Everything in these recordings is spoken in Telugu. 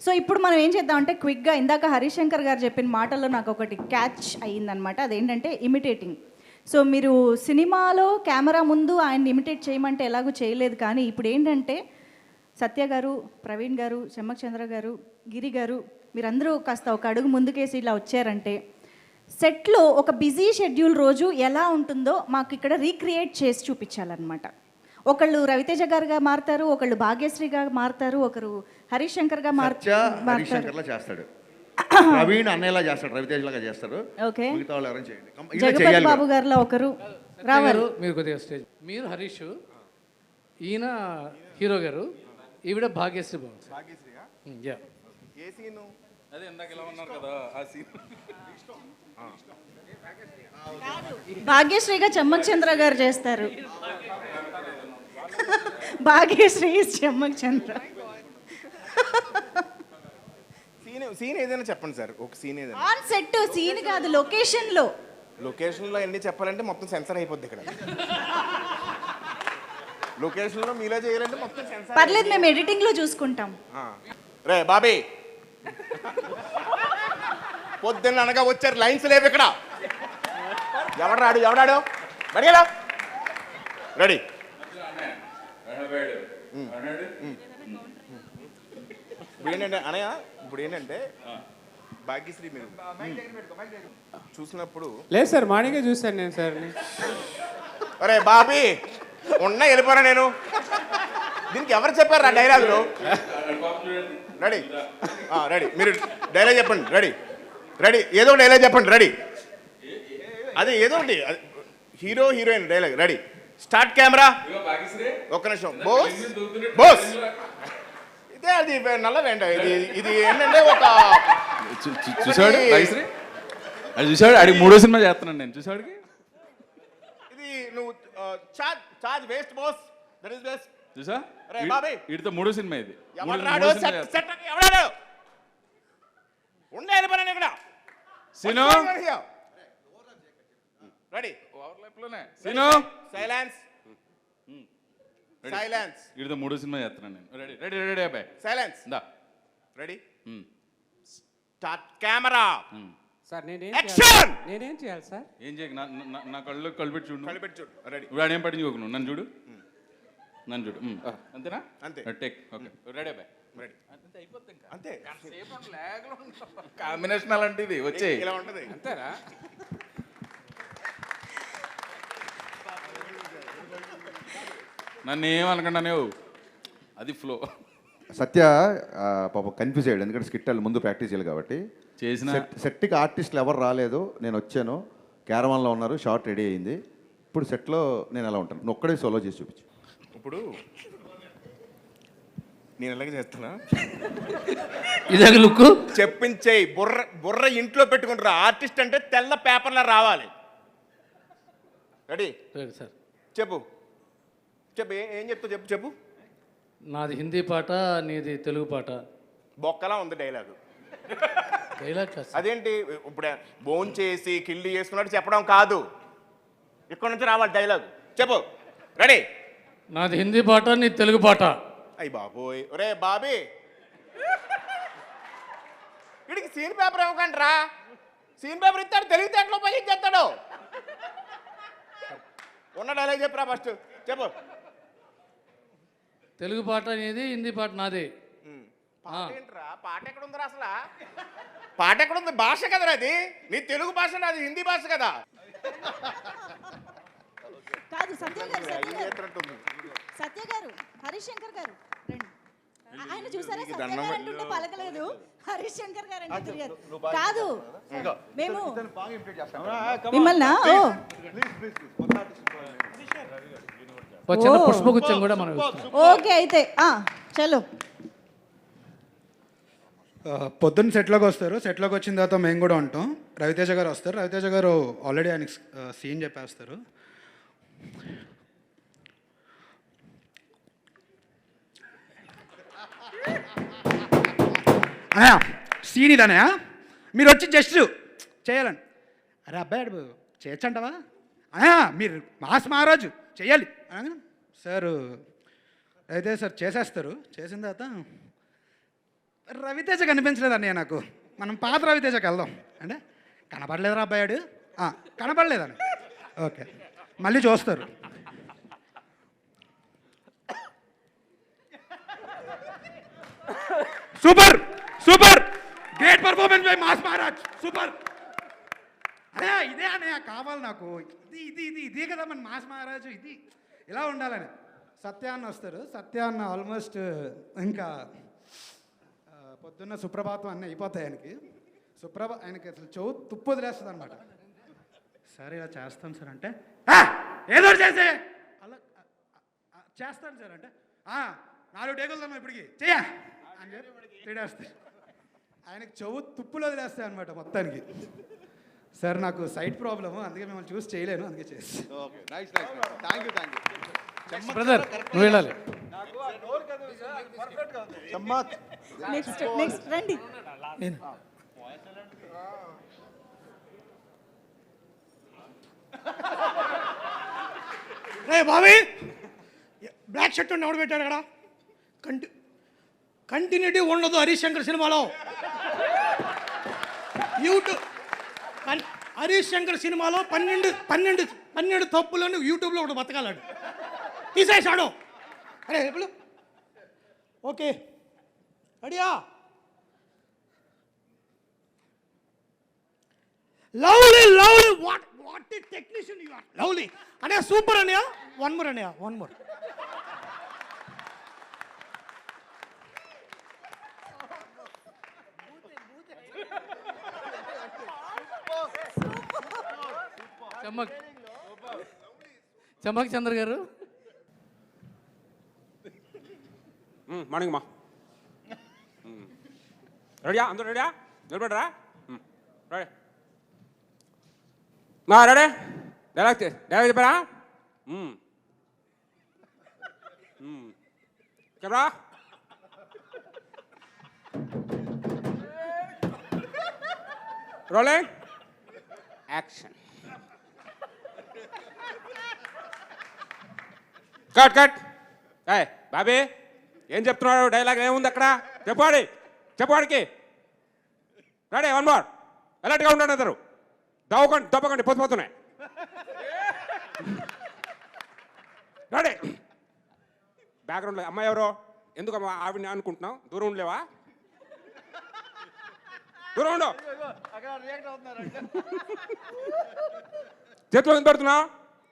సో ఇప్పుడు మనం ఏం చేద్దామంటే క్విక్గా ఇందాక హరిశంకర్ గారు చెప్పిన మాటల్లో నాకు ఒకటి క్యాచ్ అయ్యిందనమాట. అదేంటంటే ఇమిటేటింగ్. సో మీరు సినిమాలో కెమెరా ముందు ఆయన్ని ఇమిటేట్ చేయమంటే ఎలాగూ చేయలేదు, కానీ ఇప్పుడు ఏంటంటే సత్య గారు, ప్రవీణ్ గారు, చెమ్మక్ చంద్ర గారు, గిరి గారు మీరందరూ కాస్త ఒక అడుగు ముందుకేసి ఇలా వచ్చారంటే సెట్లో ఒక బిజీ షెడ్యూల్ రోజు ఎలా ఉంటుందో మాకు ఇక్కడ రీక్రియేట్ చేసి చూపించాలన్నమాట. ఒకళ్ళు రవితేజ గారుగా మారుతారు, ఒకళ్ళు భాగ్యశ్రీగా మారుతారు, ఒకరు హరిశంకర్గా హరిశంకర్లా చేస్తాడు, ప్రవీణ్ అన్నయ్యలా చేస్తాడు, రవితేజలాగా చేస్తాడు. ఓకే, మిగతా వాళ్ళు ఎవరైనా చేయండి. జగపతి బాబు గారిలో ఒకరు రావాలి. మీరు కొద్దిగా స్టేజ్, మీరు హరీష్, ఈయన హీరో గారు, ఈవిడ భాగ్యశ్రీ బాబు. యా, ఏ సీను? అదే ఇందాక ఇలా ఉన్నారు కదా ఆ సీన్. భాగ్యశ్రీగా చెమ్మక్ చంద్ర గారు చేస్తారు. భాగ్యశ్రీ చెమ్మక్ చంద్ర. సీన్ ఏదైనా చెప్పండి సార్, ఒక సీన్ ఏదైనా. ఆన్ సెట్ సీన్ కాదు, లొకేషన్ లో. లొకేషన్ లో ఎన్ని చెప్పాలంటే మొత్తం సెన్సర్ అయిపోద్ది ఇక్కడ. లొకేషన్ లో మీలో చేయాలంటే మొత్తం సెన్సర్. పర్లేదు, మేము ఎడిటింగ్ లో చూసుకుంటాం. రే బాబీ, పొద్దున్న అనగా వచ్చారు, లైన్స్ లేవు ఇక్కడ. ఎవడాడు బడిగలా రెడీ. ఇప్పుడు ఏంటంటే అనయ్య, ఇప్పుడు ఏంటంటే భాగ్యశ్రీ మీరు చూసినప్పుడు లేదు సార్, మార్నింగే చూశాను నేను సార్. అరే బాబీ వెళ్ళిపోరా నేను. దీనికి ఎవరు చెప్పారు ఆ డైలాగులు? రెడీ రెడీ, మీరు డైలాగ్ చెప్పండి. రెడీ ఏదో ఒక డైలాగ్ చెప్పండి. రెడీ, అదే ఏదో ఒకటి, hero heroine dialogue. Ready, start camera. ఒక్క నిమిషం. బోస్ ఇదే, అది నల్ల వెంట. ఇది ఏంటంటే ఒక చూసాడు భాగ్యశ్రీ, అది చూసాడు. అడిగి 3వ సినిమా చేస్తున్నాను నేను. చూసాడుకి ఇది నువ్వు charge waste boss, that is best. చూసా, వీటితో 3వ సినిమా ఇది. ఎవడాడు వెళ్ళిపోయాను ఇక్కడ. Scene ready, scene silence. వీటితో 3వ సినిమా చేస్తున్నాను నేను. రెడీ అబ్బాయి, సైలెన్స్. దా ready, start camera. Sir action. నేనేం చేయాలి సార్? ఏం చేయక నా కళ్ళు కలిపెట్టి చూడు. చూడు. రెడీ, ఇప్పుడు ఆడేం పట్టించుకోకు, నువ్వు నన్ను చూడు. అంతేనా? అంతే. టేక్. ఓకే, రెడీ అబ్బాయి. రెడీ, అంతే అయిపోద్ది. ఇంకా అంతే. కాంబినేషన్ అలాంటిది వచ్చే ఇలా ఉంటది. అంతేనా? నన్ను ఏమనకుండా అది ఫ్లో. సత్య పాప కన్ఫ్యూజ్ అయ్యాడు, ఎందుకంటే స్కిట్ ముందు ప్రాక్టీస్ చేయాలి కాబట్టి. చేసిన సెట్కి ఆర్టిస్టులు ఎవరు రాలేదు, నేను వచ్చాను, క్యారవాన్లో ఉన్నారు, షార్ట్ రెడీ అయింది. ఇప్పుడు సెట్లో నేను ఎలా ఉంటాను, నువ్వు ఒక్కడే సోలో చేసి చూపించు. ఇప్పుడు నేను ఎలాగ చేస్తున్నా, ఇదే లుక్ చెప్పించేయి. బుర్ర ఇంట్లో పెట్టుకుంటారు. ఆర్టిస్ట్ అంటే తెల్ల పేపర్లో రావాలి. Ready, sir. చెప్పు ఏం చెప్తావు, చెప్పు. నాది హిందీ పాట, నీది తెలుగు పాట. బొక్కలా ఉంది డైలాగు. డైలాగ్ కాదు. అదేంటి, ఇప్పుడు బోన్ చేసి కిల్లి చేసుకున్నట్టు చెప్పడం కాదు, ఇక్కడ నుంచి రావాలి డైలాగు. చెప్పు. రెడీ, నాది హిందీ పాట, నీది తెలుగు పాట. అయ్యి బాబోయ్, ఒరే బాబీ, వీడికి సీన్ పేపర్ ఇవ్వకండి రా. సీన్ పేపర్ ఇస్తాడు, తెలివితేటలో ఉపయోగించేస్తాడు. ఉన్న డైలాగ్ చెప్పురా ఫస్ట్. చెప్పు. తెలుగు పాట నీది, హిందీ పాట నాది. పాట ఏంట్రా, పాట ఎక్కడ ఉందిరా అసలు? పాట ఎక్కడ ఉంది? భాష కదరా అది. నీ తెలుగు భాష, నాది హిందీ భాష కదా. కాదు సత్య గారు, హరిశంకర్ గారు రండి. ఆయన చూసారా, సత్య గారు అంటుంటే పలకలేదు, హరిశంకర్ గారు అంటే తిరిగారు. కాదు, మేము మిమ్మల్ని చిన్న పుష్పగుచ్చం కూడా మనం. ఓకే, అయితే చలో. పొద్దున్న సెట్లోకి వస్తారు, సెట్లోకి వచ్చిన తర్వాత మేము కూడా ఉంటాం. రవితేజ గారు వస్తారు, రవితేజ గారు ఆల్రెడీ ఆయనకి సీన్ చెప్పేస్తారు. అన్నయ్య సీన్ ఇదన్నయ్య, మీరు వచ్చి జస్ట్ చేయాలని. అరే అబ్బాయి చేయొచ్చంటవా అన్నయ్య, మీరు మాస్ మహారాజు చేయాలి సార్. అయితే సార్ చేసేస్తారు. చేసిన తర్వాత రవితేజ కనిపించలేదు అన్నయ్య నాకు. మనం పాత రవితేజకి వెళ్దాం అంటే కనపడలేదురా అబ్బాయాడు, కనపడలేదని. ఓకే, మళ్ళీ చూస్తారు. Super super, great performance by mass Maharaj, super. అదే ఇదే అన్నయ్య కావాలి నాకు, ఇది ఇది ఇది ఇదే కదా మన మాస్ మహారాజు, ఇది ఇలా ఉండాలని. సత్యాన్న వస్తారు, సత్యాన్న ఆల్మోస్ట్ ఇంకా పొద్దున్న సుప్రభాతం అన్నీ అయిపోతాయి ఆయనకి. ఆయనకి అసలు చెవు తుప్పు వదిలేస్తుంది అనమాట. సార్ ఇలా చేస్తాను సార్ అంటే ఏదో చేసే అలా చేస్తాను సార్ అంటే 4 టేకులు తను ఇప్పటికి చెయ్య అని చెప్పి తిడేస్తాయి. ఆయనకి చెవు తుప్పులు వదిలేస్తాయి అనమాట మొత్తానికి. సార్ నాకు సైట్ ప్రాబ్లము, అందుకే మిమ్మల్ని చూసి చేయలేను, అందుకే చేసి. Okay, nice nice, thank you thank you. Brother నువ్వు వెళ్ళాలి. నెక్స్ట్ రండి. రే బాబీ, బ్లాక్ షర్ట్ ఎవడు పెట్టాడు అక్కడ? కంటిన్యూటీ ఉండదు హరీష్ శంకర్ సినిమాలో. యూట్యూబ్ హరీష్ శంకర్ సినిమాలో 12 తప్పులను యూట్యూబ్లో ఒకటి బతకాలాడు, తీసేసాడు. అరే ఇప్పుడు ఓకే రెడీయా? Lovely lovely, what a technician you are. Lovely అనే సూపర్ అన్నయ్య. వన్ మోర్ అన్నయ్య, one more. Chammak Chandra garu. Morning మా రెడీయా? అందరూ రెడీయా? నిలబడరా? రెడీ మా, రెడీ? డైలాగ్ చెప్పారా? Camera rolling action. Cut cut. Bobby ఏం చెప్తున్నాడు? డైలాగ్ ఏముంది అక్కడ? చెప్పువాడికి. Ready, one more. అలర్ట్గా ఉండండి అందరు, దప్పకండి పొద్దుపోతున్నాయి. రెడీ. బ్యాక్గ్రౌండ్లో అమ్మాయి ఎవరో? ఎందుకు అమ్మా ఆవిడని అనుకుంటున్నావు? దూరం ఉండలేవా? దూరం ఉండు. చేతిలో ఎందుకు పెడుతున్నావు?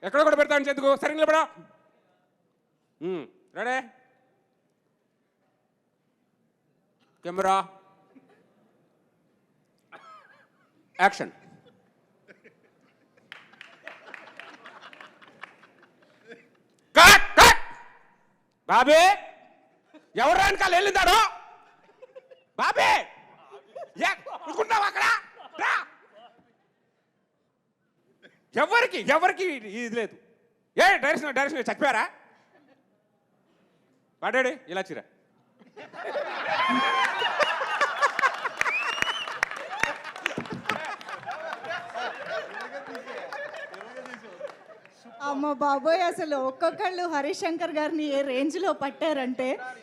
ఎక్కడ కూడా పెడతాను చేతుకు. సరిగ్గా నిలబడా. Ready, camera action. Cut cut. Bobby ఎవరు వెనకాల వెళ్ళిందాడు? బాబీ అనుకుంటావు అక్కడ? ఎవరికి ఇది లేదు. డైరెక్షన్ చచ్చిపోయారా? పాడాడు ఇలా చిరా. అమ్మ బాబోయ్, అసలు ఒక్కొక్కళ్ళు హరీష్ శంకర్ గారిని ఏ రేంజ్లో పట్టారంటే